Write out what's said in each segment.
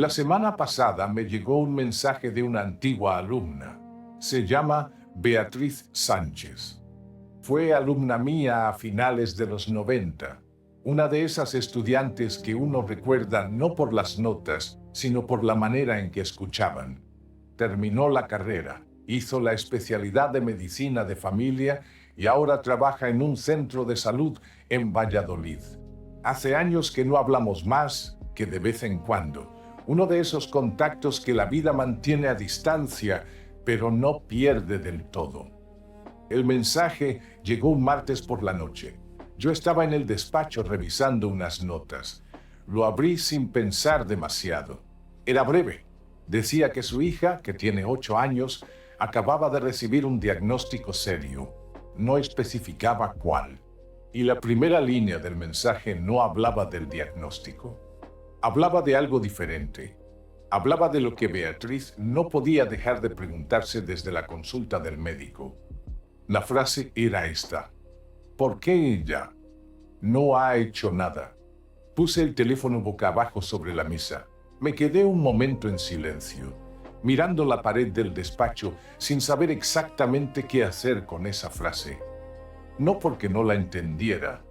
La semana pasada me llegó un mensaje de una antigua alumna. Se llama Beatriz Sánchez. Fue alumna mía a finales de los 90. Una de esas estudiantes que uno recuerda no por las notas, sino por la manera en que escuchaban. Terminó la carrera, hizo la especialidad de medicina de familia y ahora trabaja en un centro de salud en Valladolid. Hace años que no hablamos más que de vez en cuando. Uno de esos contactos que la vida mantiene a distancia, pero no pierde del todo. El mensaje llegó un martes por la noche. Yo estaba en el despacho revisando unas notas. Lo abrí sin pensar demasiado. Era breve. Decía que su hija, que tiene 8 años, acababa de recibir un diagnóstico serio. No especificaba cuál. Y la primera línea del mensaje no hablaba del diagnóstico. Hablaba de algo diferente. Hablaba de lo que Beatriz no podía dejar de preguntarse desde la consulta del médico. La frase era esta: ¿por qué ella no ha hecho nada? Puse el teléfono boca abajo sobre la mesa. Me quedé un momento en silencio, mirando la pared del despacho sin saber exactamente qué hacer con esa frase. No porque no la entendiera,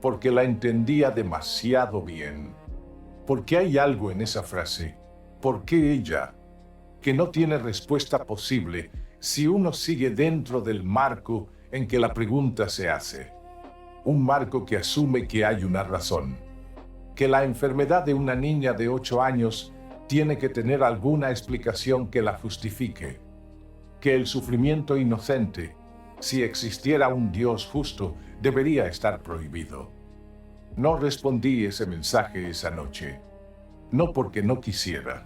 porque la entendía demasiado bien. Porque hay algo en esa frase. ¿Por qué ella? Que no tiene respuesta posible si uno sigue dentro del marco en que la pregunta se hace. Un marco que asume que hay una razón. Que la enfermedad de una niña de 8 años tiene que tener alguna explicación que la justifique. Que el sufrimiento inocente, si existiera un Dios justo, debería estar prohibido. No respondí ese mensaje esa noche. No porque no quisiera.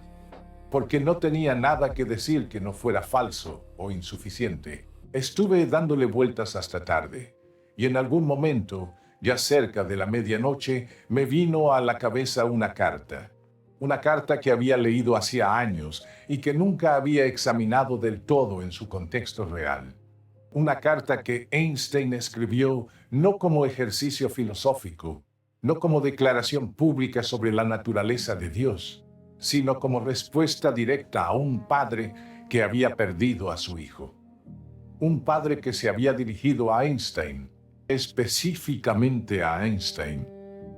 Porque no tenía nada que decir que no fuera falso o insuficiente. Estuve dándole vueltas hasta tarde, y en algún momento, ya cerca de la medianoche, me vino a la cabeza una carta. Una carta que había leído hacía años y que nunca había examinado del todo en su contexto real. Una carta que Einstein escribió no como ejercicio filosófico, no como declaración pública sobre la naturaleza de Dios, sino como respuesta directa a un padre que había perdido a su hijo. Un padre que se había dirigido a Einstein, específicamente a Einstein,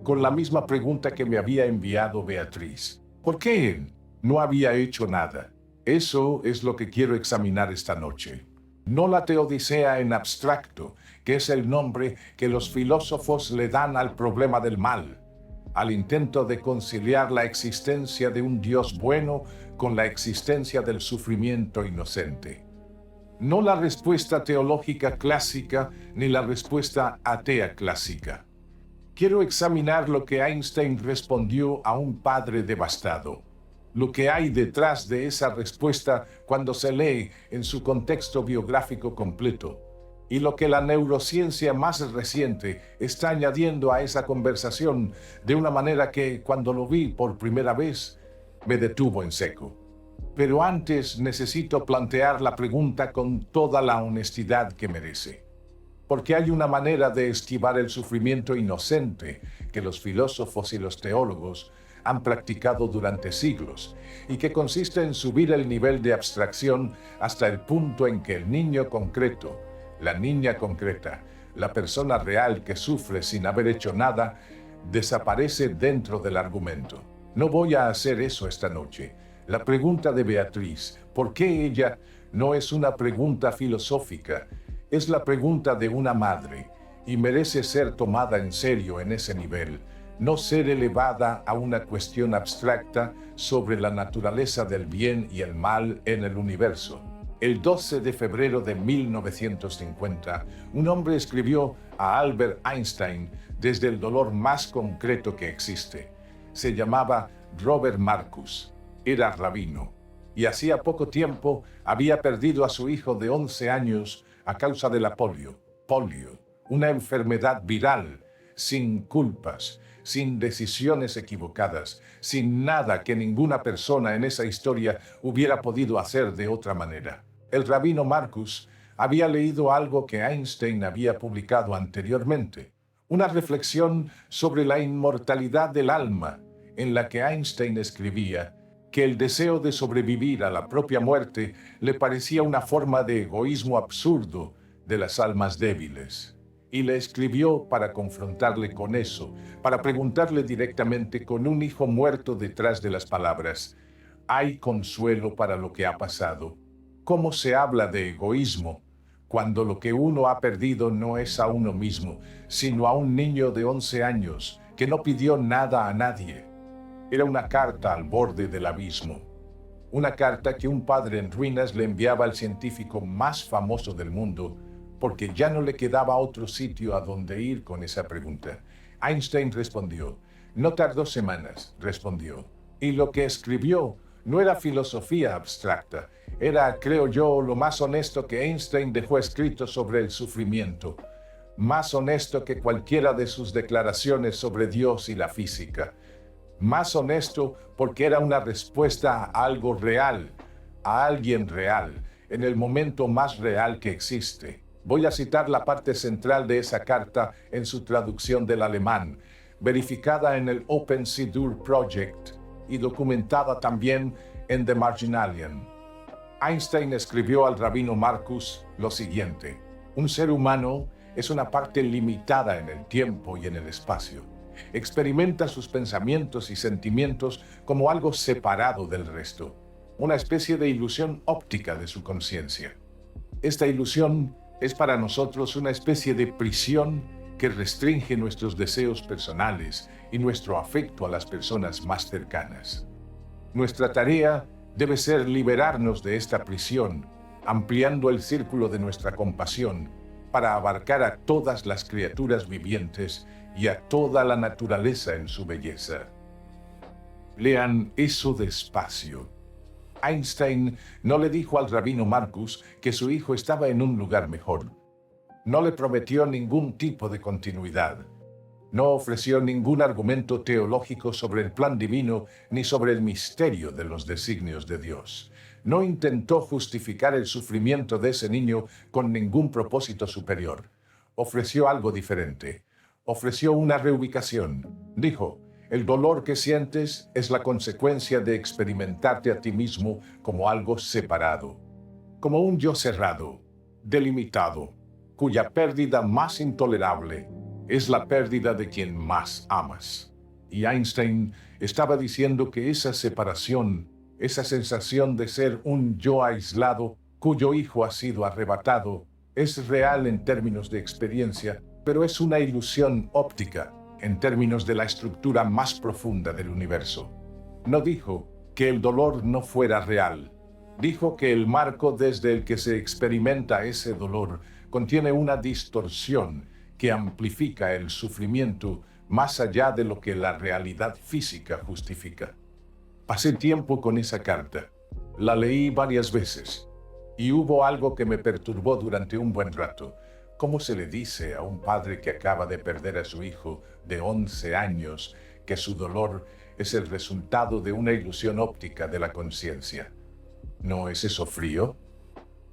con la misma pregunta que me había enviado Beatriz. ¿Por qué él no había hecho nada? Eso es lo que quiero examinar esta noche. No la teodicea en abstracto, que es el nombre que los filósofos le dan al problema del mal, al intento de conciliar la existencia de un Dios bueno con la existencia del sufrimiento inocente. No la respuesta teológica clásica ni la respuesta atea clásica. Quiero examinar lo que Einstein respondió a un padre devastado. Lo que hay detrás de esa respuesta cuando se lee en su contexto biográfico completo. Y lo que la neurociencia más reciente está añadiendo a esa conversación de una manera que, cuando lo vi por primera vez, me detuvo en seco. Pero antes necesito plantear la pregunta con toda la honestidad que merece. Porque hay una manera de esquivar el sufrimiento inocente que los filósofos y los teólogos han practicado durante siglos y que consiste en subir el nivel de abstracción hasta el punto en que el niño concreto, la niña concreta, la persona real que sufre sin haber hecho nada, desaparece dentro del argumento. No voy a hacer eso esta noche. La pregunta de Beatriz, ¿por qué ella?, no es una pregunta filosófica, es la pregunta de una madre y merece ser tomada en serio en ese nivel, no ser elevada a una cuestión abstracta sobre la naturaleza del bien y el mal en el universo. El 12 de febrero de 1950, un hombre escribió a Albert Einstein desde el dolor más concreto que existe. Se llamaba Robert Marcus, era rabino, y hacía poco tiempo había perdido a su hijo de 11 años a causa de la polio, una enfermedad viral, sin culpas, sin decisiones equivocadas, sin nada que ninguna persona en esa historia hubiera podido hacer de otra manera. El rabino Marcus había leído algo que Einstein había publicado anteriormente, una reflexión sobre la inmortalidad del alma, en la que Einstein escribía: que el deseo de sobrevivir a la propia muerte le parecía una forma de egoísmo absurdo de las almas débiles. Y le escribió para confrontarle con eso, para preguntarle directamente con un hijo muerto detrás de las palabras: ¿hay consuelo para lo que ha pasado? ¿Cómo se habla de egoísmo cuando lo que uno ha perdido no es a uno mismo, sino a un niño de 11 años que no pidió nada a nadie? Era una carta al borde del abismo. Una carta que un padre en ruinas le enviaba al científico más famoso del mundo, porque ya no le quedaba otro sitio a donde ir con esa pregunta. Einstein respondió. No tardó semanas, respondió. Y lo que escribió no era filosofía abstracta. Era, creo yo, lo más honesto que Einstein dejó escrito sobre el sufrimiento. Más honesto que cualquiera de sus declaraciones sobre Dios y la física. Más honesto porque era una respuesta a algo real, a alguien real, en el momento más real que existe. Voy a citar la parte central de esa carta en su traducción del alemán, verificada en el Open Sidur Project y documentada también en The Marginalian. Einstein escribió al rabino Marcus lo siguiente: un ser humano es una parte limitada en el tiempo y en el espacio. Experimenta sus pensamientos y sentimientos como algo separado del resto, una especie de ilusión óptica de su conciencia. Esta ilusión es para nosotros una especie de prisión que restringe nuestros deseos personales y nuestro afecto a las personas más cercanas. Nuestra tarea debe ser liberarnos de esta prisión, ampliando el círculo de nuestra compasión para abarcar a todas las criaturas vivientes y a toda la naturaleza en su belleza. Lean eso despacio. Einstein no le dijo al rabino Marcus que su hijo estaba en un lugar mejor. No le prometió ningún tipo de continuidad. No ofreció ningún argumento teológico sobre el plan divino ni sobre el misterio de los designios de Dios. No intentó justificar el sufrimiento de ese niño con ningún propósito superior. Ofreció algo diferente. Ofreció una reubicación. Dijo: el dolor que sientes es la consecuencia de experimentarte a ti mismo como algo separado, como un yo cerrado, delimitado, cuya pérdida más intolerable es la pérdida de quien más amas. Y Einstein estaba diciendo que esa separación, esa sensación de ser un yo aislado, cuyo hijo ha sido arrebatado, es real en términos de experiencia, pero es una ilusión óptica en términos de la estructura más profunda del universo. No dijo que el dolor no fuera real. Dijo que el marco desde el que se experimenta ese dolor contiene una distorsión que amplifica el sufrimiento más allá de lo que la realidad física justifica. Pasé tiempo con esa carta. La leí varias veces. Y hubo algo que me perturbó durante un buen rato. ¿Cómo se le dice a un padre que acaba de perder a su hijo de 11 años que su dolor es el resultado de una ilusión óptica de la conciencia? ¿No es eso frío?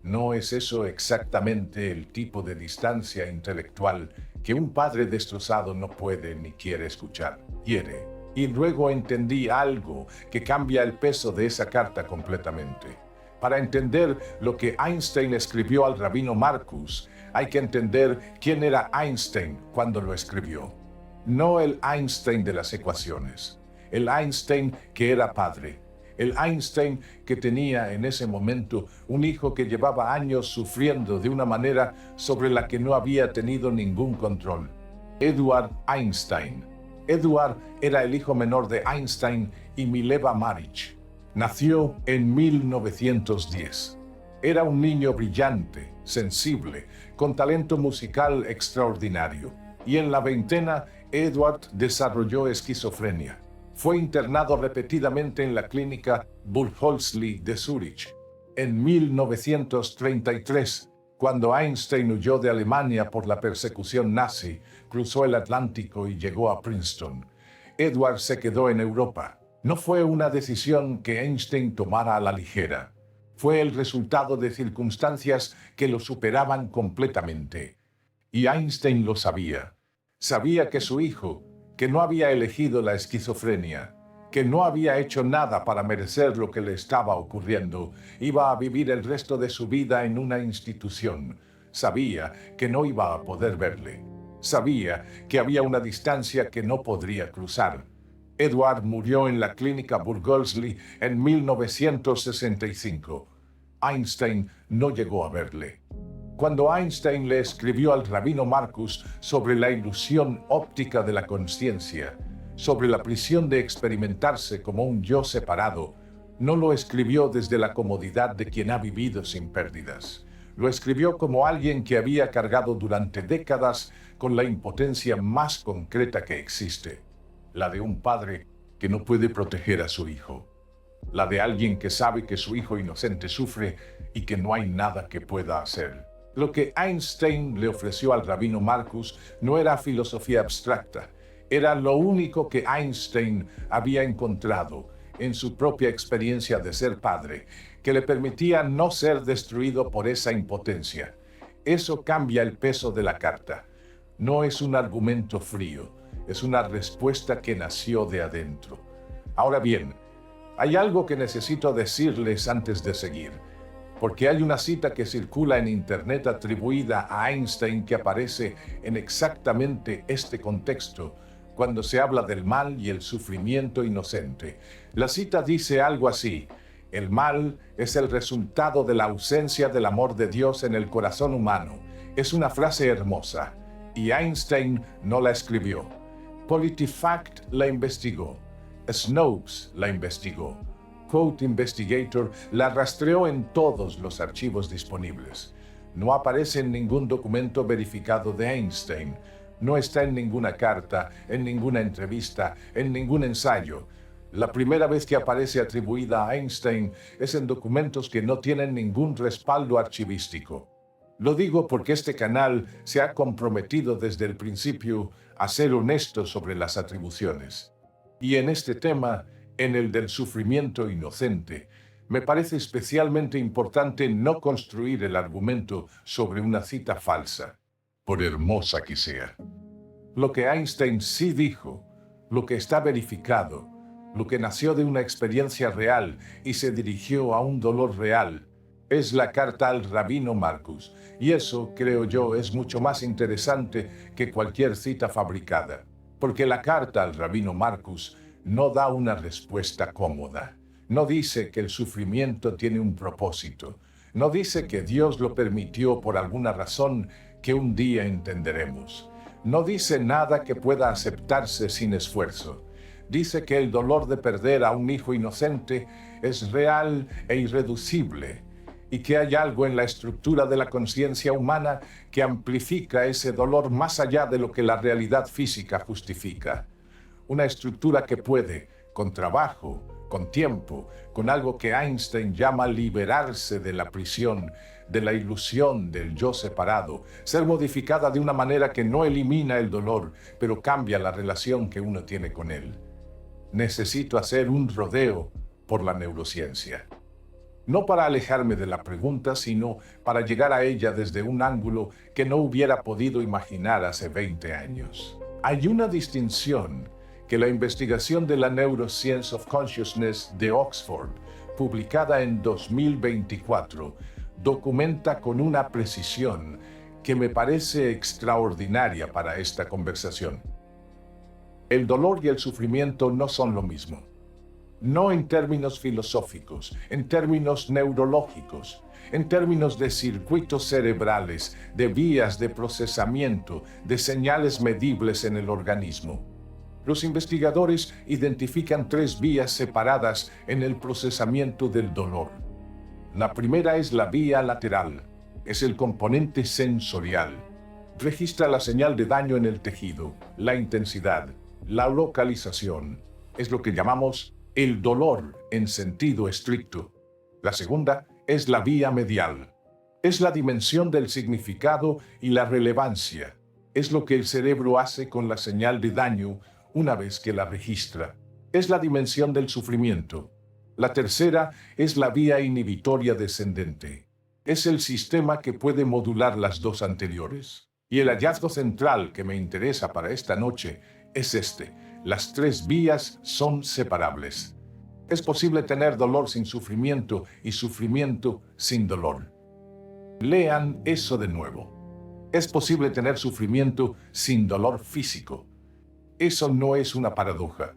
¿No es eso exactamente el tipo de distancia intelectual que un padre destrozado no puede ni quiere escuchar? Quiere. Y luego entendí algo que cambia el peso de esa carta completamente. Para entender lo que Einstein escribió al rabino Marcus, hay que entender quién era Einstein cuando lo escribió. No el Einstein de las ecuaciones, el Einstein que era padre, el Einstein que tenía en ese momento un hijo que llevaba años sufriendo de una manera sobre la que no había tenido ningún control. Edward Einstein. Edward era el hijo menor de Einstein y Mileva Maric. Nació en 1910. Era un niño brillante, sensible, con talento musical extraordinario. Y en la veintena, Edward desarrolló esquizofrenia. Fue internado repetidamente en la clínica Burgholzli de Zúrich. En 1933, cuando Einstein huyó de Alemania por la persecución nazi, cruzó el Atlántico y llegó a Princeton. Edward se quedó en Europa. No fue una decisión que Einstein tomara a la ligera. Fue el resultado de circunstancias que lo superaban completamente. Y Einstein lo sabía. Sabía que su hijo, que no había elegido la esquizofrenia, que no había hecho nada para merecer lo que le estaba ocurriendo. Iba a vivir el resto de su vida en una institución. Sabía que no iba a poder verle. Sabía que había una distancia que no podría cruzar. Edward murió en la clínica Burghley en 1965. Einstein no llegó a verle. Cuando Einstein le escribió al rabino Marcus sobre la ilusión óptica de la conciencia, sobre la prisión de experimentarse como un yo separado, no lo escribió desde la comodidad de quien ha vivido sin pérdidas. Lo escribió como alguien que había cargado durante décadas con la impotencia más concreta que existe, la de un padre que no puede proteger a su hijo, la de alguien que sabe que su hijo inocente sufre y que no hay nada que pueda hacer. Lo que Einstein le ofreció al rabino Marcus no era filosofía abstracta, era lo único que Einstein había encontrado en su propia experiencia de ser padre, que le permitía no ser destruido por esa impotencia. Eso cambia el peso de la carta. No es un argumento frío, es una respuesta que nació de adentro. Ahora bien, hay algo que necesito decirles antes de seguir, porque hay una cita que circula en internet atribuida a Einstein que aparece en exactamente este contexto, cuando se habla del mal y el sufrimiento inocente. La cita dice algo así: el mal es el resultado de la ausencia del amor de Dios en el corazón humano. Es una frase hermosa, y Einstein no la escribió. PolitiFact la investigó. Snopes la investigó. Quote Investigator la rastreó en todos los archivos disponibles. No aparece en ningún documento verificado de Einstein. No está en ninguna carta, en ninguna entrevista, en ningún ensayo. La primera vez que aparece atribuida a Einstein es en documentos que no tienen ningún respaldo archivístico. Lo digo porque este canal se ha comprometido desde el principio a ser honesto sobre las atribuciones. Y en este tema, en el del sufrimiento inocente, me parece especialmente importante no construir el argumento sobre una cita falsa, por hermosa que sea. Lo que Einstein sí dijo, lo que está verificado, lo que nació de una experiencia real y se dirigió a un dolor real, es la carta al rabino Marcus, y eso, creo yo, es mucho más interesante que cualquier cita fabricada, porque la carta al rabino Marcus no da una respuesta cómoda. No dice que el sufrimiento tiene un propósito. No dice que Dios lo permitió por alguna razón que un día entenderemos. No dice nada que pueda aceptarse sin esfuerzo. Dice que el dolor de perder a un hijo inocente es real e irreducible, y que hay algo en la estructura de la conciencia humana que amplifica ese dolor más allá de lo que la realidad física justifica. Una estructura que puede, con trabajo, con tiempo, con algo que Einstein llama liberarse de la prisión, de la ilusión del yo separado, ser modificada de una manera que no elimina el dolor, pero cambia la relación que uno tiene con él. Necesito hacer un rodeo por la neurociencia. No para alejarme de la pregunta, sino para llegar a ella desde un ángulo que no hubiera podido imaginar hace 20 años. Hay una distinción que la investigación de la Neuroscience of Consciousness de Oxford, publicada en 2024, documenta con una precisión que me parece extraordinaria para esta conversación. El dolor y el sufrimiento no son lo mismo. No en términos filosóficos, en términos neurológicos, en términos de circuitos cerebrales, de vías de procesamiento, de señales medibles en el organismo. Los investigadores identifican 3 vías separadas en el procesamiento del dolor. La primera es la vía lateral, es el componente sensorial. Registra la señal de daño en el tejido, la intensidad, la localización. Es lo que llamamos el dolor en sentido estricto. La segunda es la vía medial. Es la dimensión del significado y la relevancia. Es lo que el cerebro hace con la señal de daño una vez que la registra. Es la dimensión del sufrimiento. La tercera es la vía inhibitoria descendente. Es el sistema que puede modular las 2 anteriores. Y el hallazgo central que me interesa para esta noche es este. las tres vías son separables. Es posible tener dolor sin sufrimiento y sufrimiento sin dolor. Lean eso de nuevo. Es posible tener sufrimiento sin dolor físico. Eso no es una paradoja.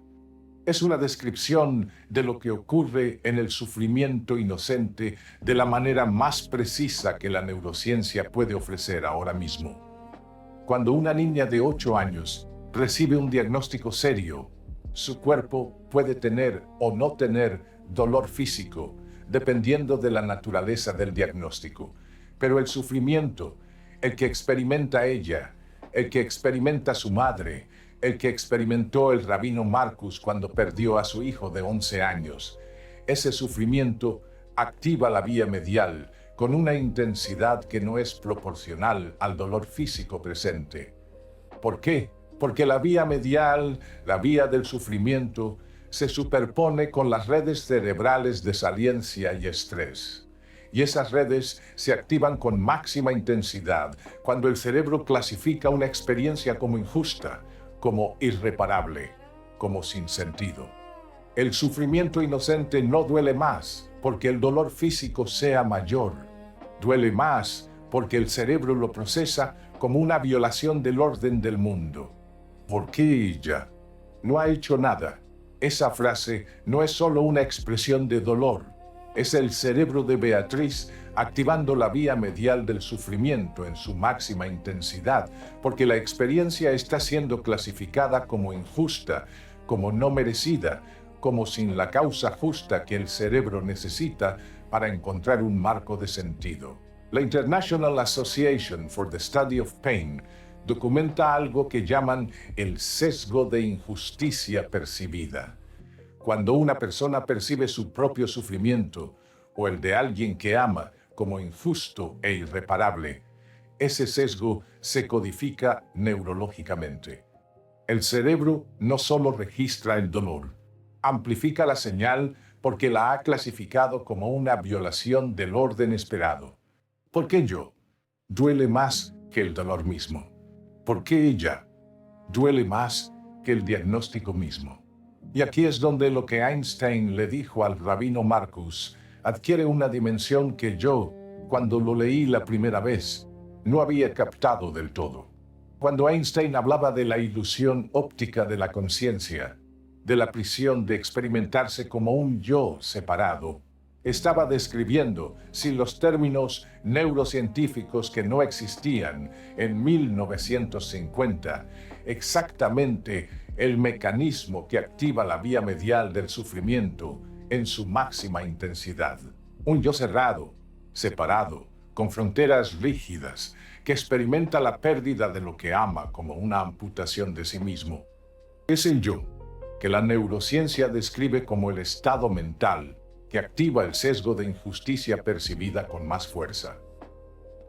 Es una descripción de lo que ocurre en el sufrimiento inocente de la manera más precisa que la neurociencia puede ofrecer ahora mismo. Cuando una niña de 8 años recibe un diagnóstico serio, su cuerpo puede tener o no tener dolor físico, dependiendo de la naturaleza del diagnóstico. Pero el sufrimiento, el que experimenta ella, el que experimenta su madre, el que experimentó el rabino Marcus cuando perdió a su hijo de 11 años, ese sufrimiento activa la vía medial con una intensidad que no es proporcional al dolor físico presente. ¿Por qué? Porque la vía medial, la vía del sufrimiento, se superpone con las redes cerebrales de saliencia y estrés. Y esas redes se activan con máxima intensidad cuando el cerebro clasifica una experiencia como injusta, como irreparable, como sin sentido. El sufrimiento inocente no duele más porque el dolor físico sea mayor. Duele más porque el cerebro lo procesa como una violación del orden del mundo. ¿Por qué ella no ha hecho nada? Esa frase no es solo una expresión de dolor, es el cerebro de Beatriz activando la vía medial del sufrimiento en su máxima intensidad, porque la experiencia está siendo clasificada como injusta, como no merecida, como sin la causa justa que el cerebro necesita para encontrar un marco de sentido. La International Association for the Study of Pain documenta algo que llaman el sesgo de injusticia percibida. Cuando una persona percibe su propio sufrimiento o el de alguien que ama como injusto e irreparable, ese sesgo se codifica neurológicamente. El cerebro no solo registra el dolor, amplifica la señal porque la ha clasificado como una violación del orden esperado. ¿Por qué yo? Duele más que el dolor mismo. ¿Por qué ella? Duele más que el diagnóstico mismo. Y aquí es donde lo que Einstein le dijo al rabino Marcus adquiere una dimensión que yo, cuando lo leí la primera vez, no había captado del todo. Cuando Einstein hablaba de la ilusión óptica de la conciencia, de la prisión de experimentarse como un yo separado, estaba describiendo, sin los términos neurocientíficos que no existían en 1950, exactamente el mecanismo que activa la vía medial del sufrimiento en su máxima intensidad. Un yo cerrado, separado, con fronteras rígidas, que experimenta la pérdida de lo que ama como una amputación de sí mismo. Es el yo que la neurociencia describe como el estado mental que activa el sesgo de injusticia percibida con más fuerza.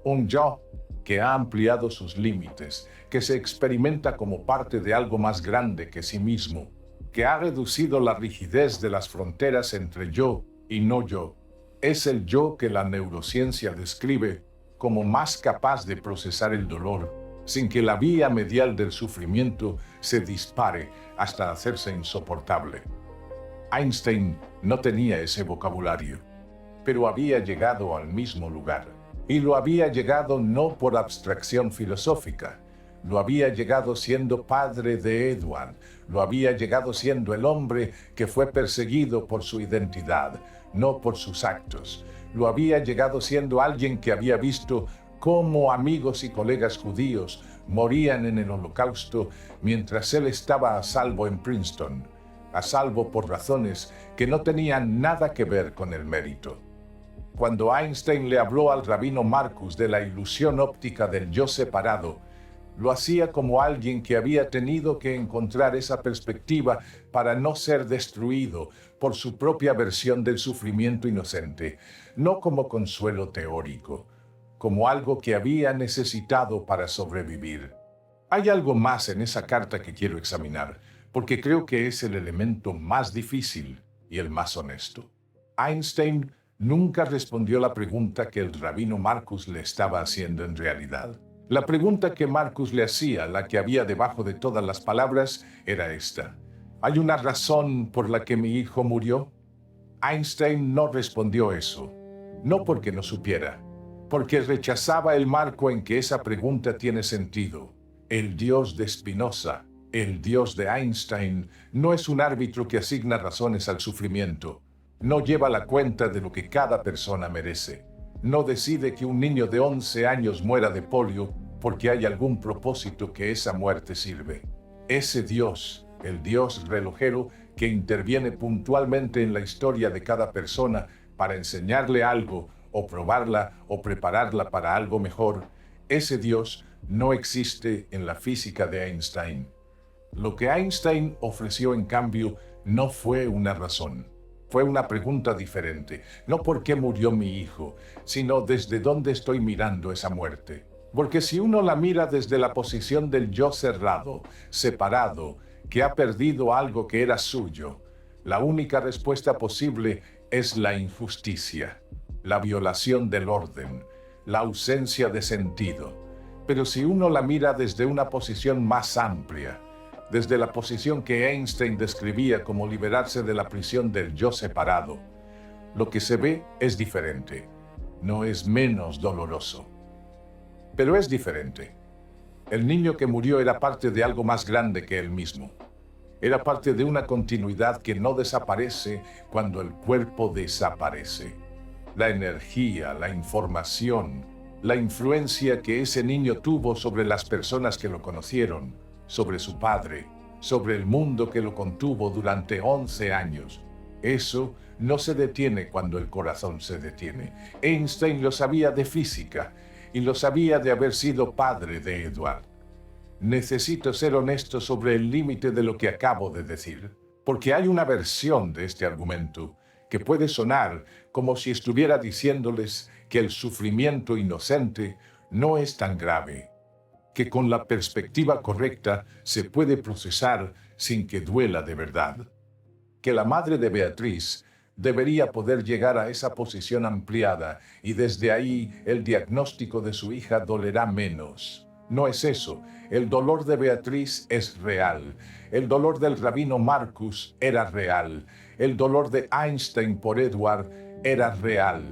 Un yo que ha ampliado sus límites, que se experimenta como parte de algo más grande que sí mismo, que ha reducido la rigidez de las fronteras entre yo y no yo. Es el yo que la neurociencia describe como más capaz de procesar el dolor, sin que la vía medial del sufrimiento se dispare hasta hacerse insoportable. Einstein no tenía ese vocabulario, pero había llegado al mismo lugar. Y lo había llegado no por abstracción filosófica, lo había llegado siendo padre de Edward, lo había llegado siendo el hombre que fue perseguido por su identidad, no por sus actos. Lo había llegado siendo alguien que había visto cómo amigos y colegas judíos morían en el Holocausto mientras él estaba a salvo en Princeton, a salvo por razones que no tenían nada que ver con el mérito. Cuando Einstein le habló al rabino Marcus de la ilusión óptica del yo separado, lo hacía como alguien que había tenido que encontrar esa perspectiva para no ser destruido por su propia versión del sufrimiento inocente, no como consuelo teórico, como algo que había necesitado para sobrevivir. Hay algo más en esa carta que quiero examinar, porque creo que es el elemento más difícil y el más honesto. Einstein nunca respondió la pregunta que el rabino Marcus le estaba haciendo en realidad. La pregunta que Marcus le hacía, la que había debajo de todas las palabras, era esta: ¿Hay una razón por la que mi hijo murió? Einstein no respondió eso, no porque no supiera, porque rechazaba el marco en que esa pregunta tiene sentido. El Dios de Spinoza, el Dios de Einstein, no es un árbitro que asigna razones al sufrimiento. No lleva la cuenta de lo que cada persona merece. No decide que un niño de 11 años muera de polio porque hay algún propósito que esa muerte sirve. Ese Dios, el Dios relojero, que interviene puntualmente en la historia de cada persona para enseñarle algo, o probarla, o prepararla para algo mejor, ese Dios no existe en la física de Einstein. Lo que Einstein ofreció, en cambio, no fue una razón. Fue una pregunta diferente. No por qué murió mi hijo, sino desde dónde estoy mirando esa muerte. Porque si uno la mira desde la posición del yo cerrado, separado, que ha perdido algo que era suyo, la única respuesta posible es la injusticia, la violación del orden, la ausencia de sentido. Pero si uno la mira desde una posición más amplia, desde la posición que Einstein describía como liberarse de la prisión del yo separado, lo que se ve es diferente. No es menos doloroso, pero es diferente. El niño que murió era parte de algo más grande que él mismo. Era parte de una continuidad que no desaparece cuando el cuerpo desaparece. La energía, la información, la influencia que ese niño tuvo sobre las personas que lo conocieron, sobre su padre, sobre el mundo que lo contuvo durante 11 años. Eso no se detiene cuando el corazón se detiene. Einstein lo sabía de física y lo sabía de haber sido padre de Edward. Necesito ser honesto sobre el límite de lo que acabo de decir, porque hay una versión de este argumento que puede sonar como si estuviera diciéndoles que el sufrimiento inocente no es tan grave, que con la perspectiva correcta se puede procesar sin que duela de verdad, que la madre de Beatriz debería poder llegar a esa posición ampliada y desde ahí el diagnóstico de su hija dolerá menos. No es eso. El dolor de Beatriz es real. El dolor del rabino Marcus era real. El dolor de Einstein por Edward era real.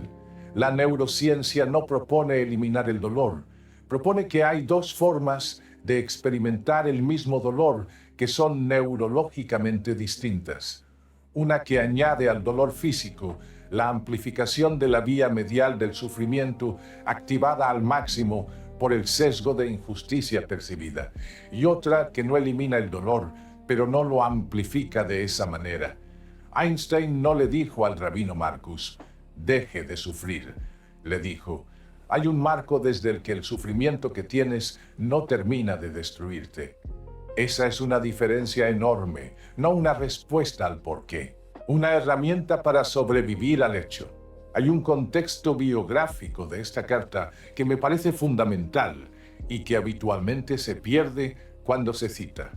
La neurociencia no propone eliminar el dolor. Propone que hay dos formas de experimentar el mismo dolor que son neurológicamente distintas. Una que añade al dolor físico la amplificación de la vía medial del sufrimiento activada al máximo por el sesgo de injusticia percibida, y otra que no elimina el dolor, pero no lo amplifica de esa manera. Einstein no le dijo al rabino Marcus, deje de sufrir. Le dijo, hay un marco desde el que el sufrimiento que tienes no termina de destruirte. Esa es una diferencia enorme, no una respuesta al porqué, una herramienta para sobrevivir al hecho. Hay un contexto biográfico de esta carta que me parece fundamental y que habitualmente se pierde cuando se cita.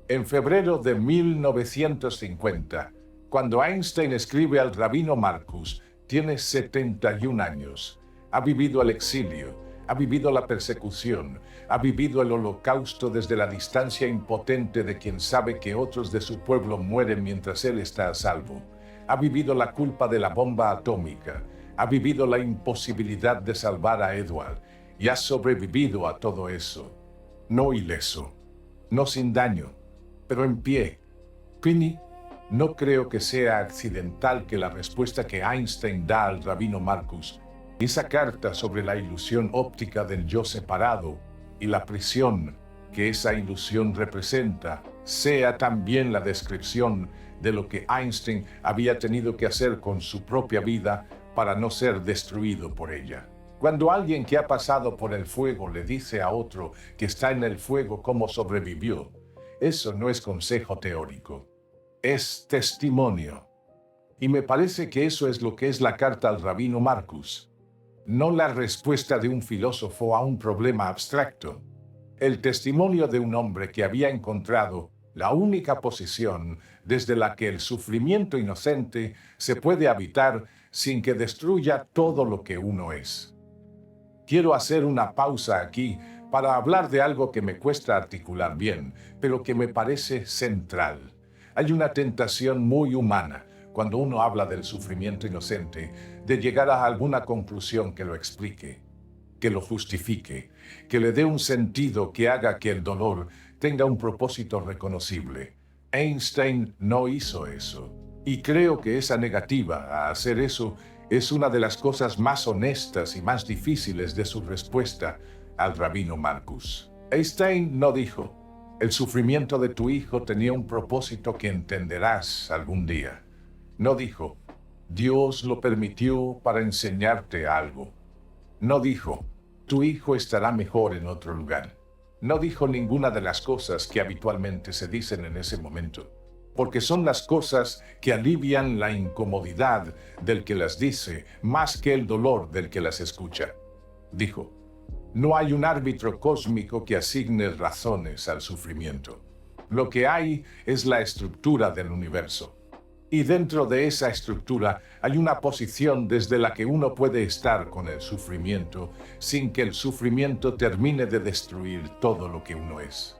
En febrero de 1950, cuando Einstein escribe al rabino Marcus, tiene 71 años. Ha vivido el exilio, ha vivido la persecución, ha vivido el holocausto desde la distancia impotente de quien sabe que otros de su pueblo mueren mientras él está a salvo. Ha vivido la culpa de la bomba atómica, ha vivido la imposibilidad de salvar a Edward y ha sobrevivido a todo eso. No ileso, no sin daño, pero en pie. Finney, no creo que sea accidental que la respuesta que Einstein da al rabino Marcus, esa carta sobre la ilusión óptica del yo separado y la prisión que esa ilusión representa, sea también la descripción de lo que Einstein había tenido que hacer con su propia vida para no ser destruido por ella. Cuando alguien que ha pasado por el fuego le dice a otro que está en el fuego cómo sobrevivió, eso no es consejo teórico, es testimonio. Y me parece que eso es lo que es la carta al rabino Marcus, no la respuesta de un filósofo a un problema abstracto. El testimonio de un hombre que había encontrado la única posición desde la que el sufrimiento inocente se puede habitar sin que destruya todo lo que uno es. Quiero hacer una pausa aquí para hablar de algo que me cuesta articular bien, pero que me parece central. Hay una tentación muy humana cuando uno habla del sufrimiento inocente, de llegar a alguna conclusión que lo explique, que lo justifique, que le dé un sentido que haga que el dolor tenga un propósito reconocible. Einstein no hizo eso. Y creo que esa negativa a hacer eso es una de las cosas más honestas y más difíciles de su respuesta al rabino Marcus. Einstein no dijo: el sufrimiento de tu hijo tenía un propósito que entenderás algún día. No dijo: Dios lo permitió para enseñarte algo. No dijo: tu hijo estará mejor en otro lugar. No dijo ninguna de las cosas que habitualmente se dicen en ese momento, porque son las cosas que alivian la incomodidad del que las dice más que el dolor del que las escucha. Dijo: no hay un árbitro cósmico que asigne razones al sufrimiento. Lo que hay es la estructura del universo. Y dentro de esa estructura hay una posición desde la que uno puede estar con el sufrimiento sin que el sufrimiento termine de destruir todo lo que uno es.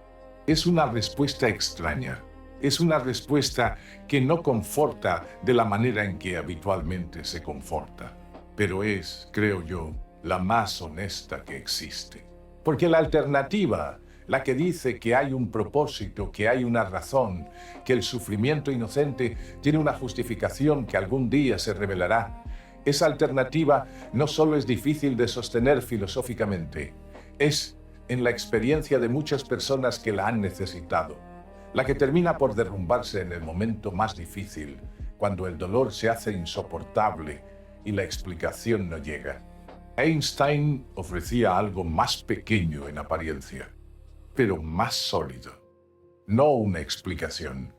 Es una respuesta extraña. Es una respuesta que no conforta de la manera en que habitualmente se conforta. Pero es, creo yo, la más honesta que existe. Porque la alternativa, la que dice que hay un propósito, que hay una razón, que el sufrimiento inocente tiene una justificación que algún día se revelará, esa alternativa no solo es difícil de sostener filosóficamente, es, en la experiencia de muchas personas que la han necesitado, la que termina por derrumbarse en el momento más difícil, cuando el dolor se hace insoportable y la explicación no llega. Einstein ofrecía algo más pequeño en apariencia, pero más sólido. No una explicación,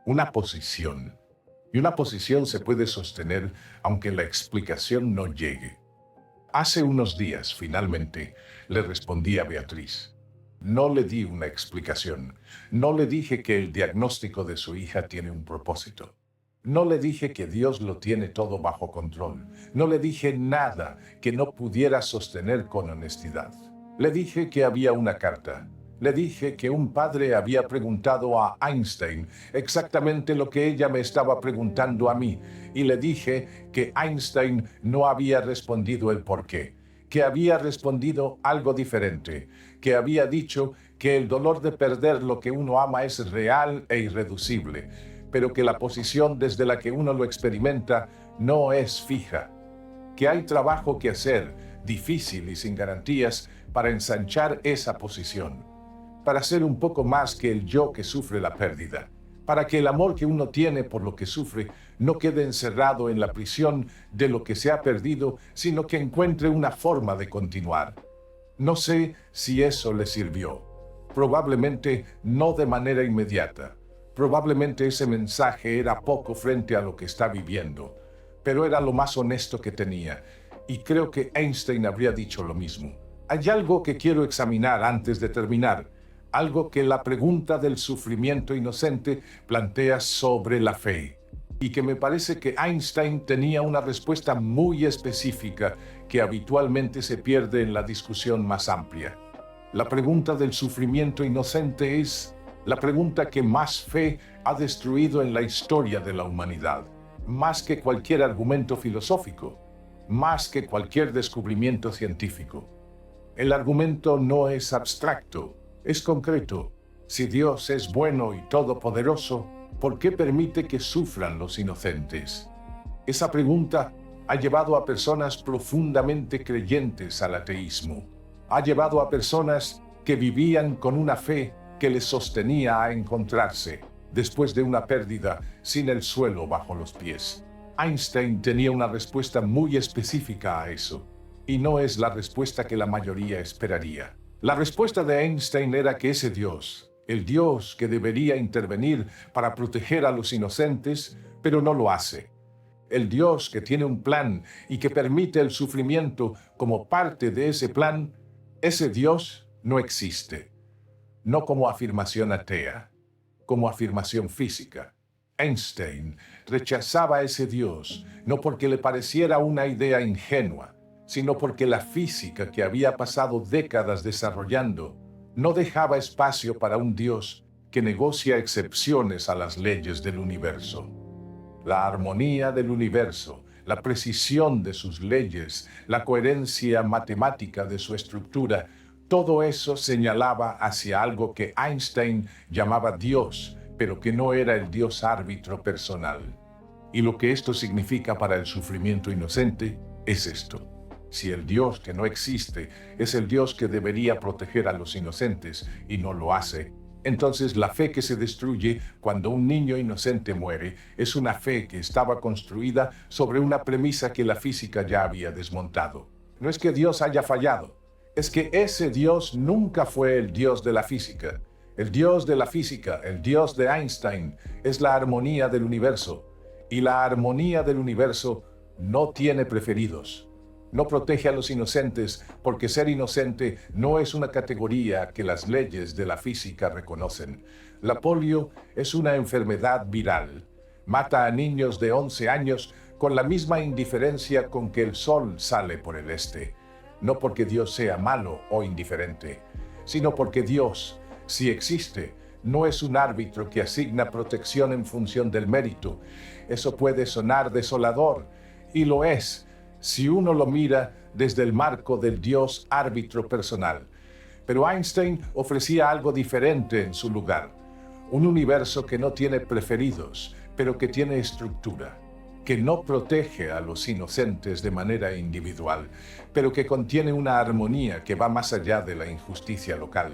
una posición. Y una posición se puede sostener aunque la explicación no llegue. Hace unos días, finalmente, le respondí a Beatriz. No le di una explicación. No le dije que el diagnóstico de su hija tiene un propósito. No le dije que Dios lo tiene todo bajo control. No le dije nada que no pudiera sostener con honestidad. Le dije que había una carta. Le dije que un padre había preguntado a Einstein exactamente lo que ella me estaba preguntando a mí, y le dije que Einstein no había respondido el por qué, que había respondido algo diferente, que había dicho que el dolor de perder lo que uno ama es real e irreducible, pero que la posición desde la que uno lo experimenta no es fija, que hay trabajo que hacer, difícil y sin garantías, para ensanchar esa posición, para ser un poco más que el yo que sufre la pérdida, para que el amor que uno tiene por lo que sufre no quede encerrado en la prisión de lo que se ha perdido, sino que encuentre una forma de continuar. No sé si eso le sirvió. Probablemente no de manera inmediata. Probablemente ese mensaje era poco frente a lo que está viviendo, pero era lo más honesto que tenía, y creo que Einstein habría dicho lo mismo. Hay algo que quiero examinar antes de terminar, algo que la pregunta del sufrimiento inocente plantea sobre la fe, y que me parece que Einstein tenía una respuesta muy específica que habitualmente se pierde en la discusión más amplia. La pregunta del sufrimiento inocente es la pregunta que más fe ha destruido en la historia de la humanidad, más que cualquier argumento filosófico, más que cualquier descubrimiento científico. El argumento no es abstracto, es concreto. Si Dios es bueno y todopoderoso, ¿por qué permite que sufran los inocentes? Esa pregunta ha llevado a personas profundamente creyentes al ateísmo. Ha llevado a personas que vivían con una fe que les sostenía a encontrarse, después de una pérdida, sin el suelo bajo los pies. Einstein tenía una respuesta muy específica a eso, y no es la respuesta que la mayoría esperaría. La respuesta de Einstein era que ese Dios, el Dios que debería intervenir para proteger a los inocentes, pero no lo hace. El Dios que tiene un plan y que permite el sufrimiento como parte de ese plan, ese Dios no existe. No como afirmación atea, como afirmación física. Einstein rechazaba a ese Dios, no porque le pareciera una idea ingenua, sino porque la física que había pasado décadas desarrollando no dejaba espacio para un Dios que negocia excepciones a las leyes del universo. La armonía del universo, la precisión de sus leyes, la coherencia matemática de su estructura, todo eso señalaba hacia algo que Einstein llamaba Dios, pero que no era el Dios árbitro personal. Y lo que esto significa para el sufrimiento inocente es esto. Si el Dios que no existe es el Dios que debería proteger a los inocentes y no lo hace, entonces la fe que se destruye cuando un niño inocente muere es una fe que estaba construida sobre una premisa que la física ya había desmontado. No es que Dios haya fallado, es que ese Dios nunca fue el Dios de la física. El Dios de la física, el Dios de Einstein, es la armonía del universo. Y la armonía del universo no tiene preferidos. No protege a los inocentes porque ser inocente no es una categoría que las leyes de la física reconocen. La polio es una enfermedad viral. Mata a niños de 11 años con la misma indiferencia con que el sol sale por el este. No porque Dios sea malo o indiferente, sino porque Dios, si existe, no es un árbitro que asigna protección en función del mérito. Eso puede sonar desolador, y lo es, si uno lo mira desde el marco del Dios árbitro personal. Pero Einstein ofrecía algo diferente en su lugar. Un universo que no tiene preferidos, pero que tiene estructura. Que no protege a los inocentes de manera individual, pero que contiene una armonía que va más allá de la injusticia local.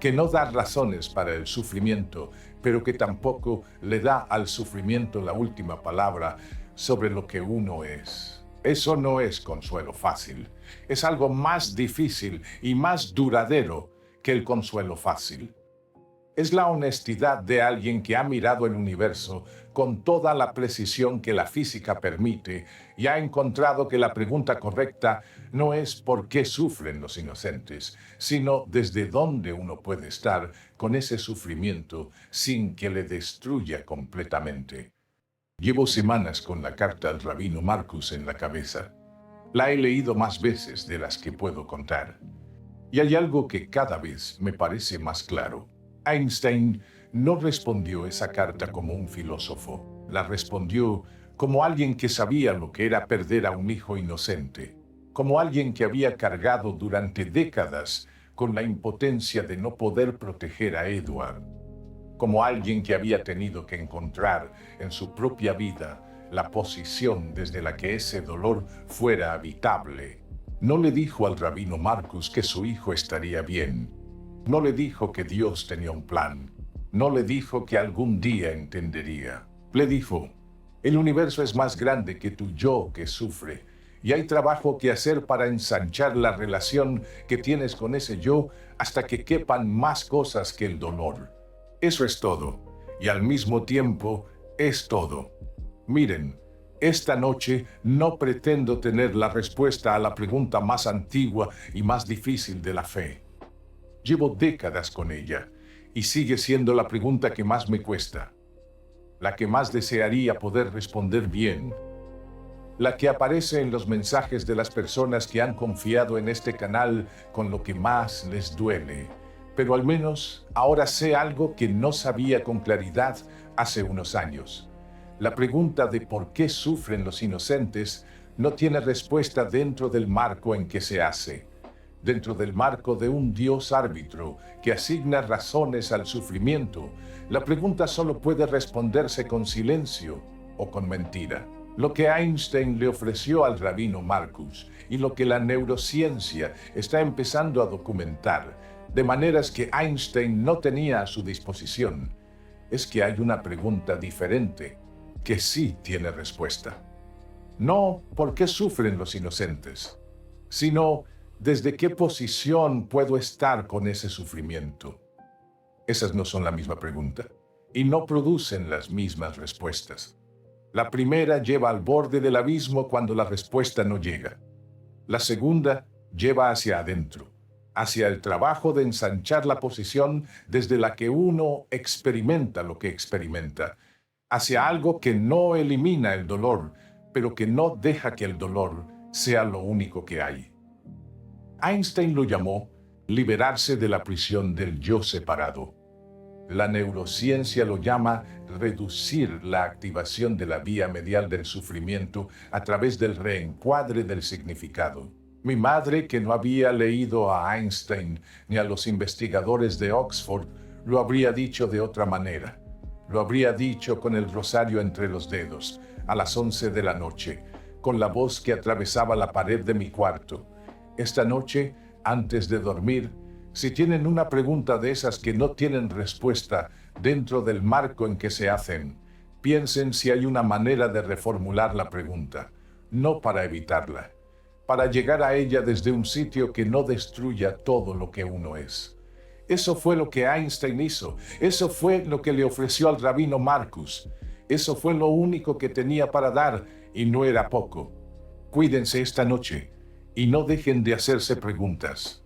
Que no da razones para el sufrimiento, pero que tampoco le da al sufrimiento la última palabra sobre lo que uno es. Eso no es consuelo fácil. Es algo más difícil y más duradero que el consuelo fácil. Es la honestidad de alguien que ha mirado el universo con toda la precisión que la física permite y ha encontrado que la pregunta correcta no es por qué sufren los inocentes, sino desde dónde uno puede estar con ese sufrimiento sin que le destruya completamente. Llevo semanas con la carta al rabino Marcus en la cabeza. La he leído más veces de las que puedo contar. Y hay algo que cada vez me parece más claro. Einstein no respondió esa carta como un filósofo. La respondió como alguien que sabía lo que era perder a un hijo inocente. Como alguien que había cargado durante décadas con la impotencia de no poder proteger a Edward. Como alguien que había tenido que encontrar en su propia vida la posición desde la que ese dolor fuera habitable. No le dijo al rabino Marcus que su hijo estaría bien. No le dijo que Dios tenía un plan. No le dijo que algún día entendería. Le dijo, el universo es más grande que tu yo que sufre, y hay trabajo que hacer para ensanchar la relación que tienes con ese yo hasta que quepan más cosas que el dolor. Eso es todo, y al mismo tiempo es todo. Miren, esta noche no pretendo tener la respuesta a la pregunta más antigua y más difícil de la fe. Llevo décadas con ella, y sigue siendo la pregunta que más me cuesta, la que más desearía poder responder bien, la que aparece en los mensajes de las personas que han confiado en este canal con lo que más les duele. Pero al menos ahora sé algo que no sabía con claridad hace unos años. La pregunta de por qué sufren los inocentes no tiene respuesta dentro del marco en que se hace, dentro del marco de un Dios árbitro que asigna razones al sufrimiento. La pregunta solo puede responderse con silencio o con mentira. Lo que Einstein le ofreció al rabino Marcus y lo que la neurociencia está empezando a documentar, de maneras que Einstein no tenía a su disposición, es que hay una pregunta diferente que sí tiene respuesta. No por qué sufren los inocentes, sino desde qué posición puedo estar con ese sufrimiento. Esas no son la misma pregunta y no producen las mismas respuestas. La primera lleva al borde del abismo cuando la respuesta no llega. La segunda lleva hacia adentro, hacia el trabajo de ensanchar la posición desde la que uno experimenta lo que experimenta, hacia algo que no elimina el dolor, pero que no deja que el dolor sea lo único que hay. Einstein lo llamó liberarse de la prisión del yo separado. La neurociencia lo llama reducir la activación de la vía medial del sufrimiento a través del reencuadre del significado. Mi madre, que no había leído a Einstein ni a los investigadores de Oxford, lo habría dicho de otra manera. Lo habría dicho con el rosario entre los dedos, a las 11 de la noche, con la voz que atravesaba la pared de mi cuarto. Esta noche, antes de dormir, si tienen una pregunta de esas que no tienen respuesta dentro del marco en que se hacen, piensen si hay una manera de reformular la pregunta, no para evitarla, para llegar a ella desde un sitio que no destruya todo lo que uno es. Eso fue lo que Einstein hizo, eso fue lo que le ofreció al rabino Marcus, eso fue lo único que tenía para dar y no era poco. Cuídense esta noche y no dejen de hacerse preguntas.